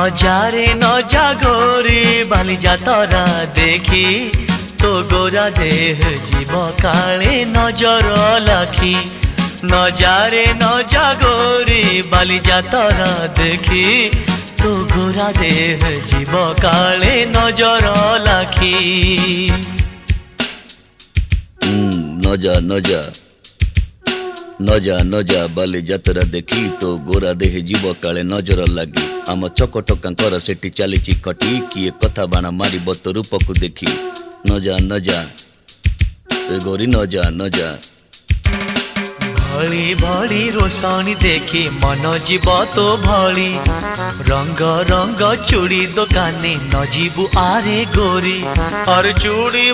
নজারে নজা গোরি বালি যাতরা দেখি তো গোরা দেহ জীব কালে নজর লাখি নজারে নজা গোরি বালি যাতরা দেখি তো গোরা দেহ জীব কালে নজর লাখি নজা নজা নজা নজা বালি যাত্ରା দেখি তো ଗୋରା ଦେହେ ଯିବ କାଳେ ନଜର ଲାଗି ଆମ ଚକଟକାଙ୍କର ସେଠି ଚାଲିଛି ଖଟି କିଏ କଥା ବାଣ ମାରିବ ତୋ ରୂପକୁ ଦେଖି ନଜା ନଜା ଏ ଗୋରି ନଜା ନଜା ଭଳି ଭଳି ରୋଷଣୀ ଦେଖି ମନ ଯିବ ତୋ ଭଳି ରଙ୍ଗ ରଙ୍ଗ ଚୁଡ଼ି ଦୋକାନୀ ନ ଯିବୁ ଆରେ ଗୋରି ଅର ଚୁଡ଼ି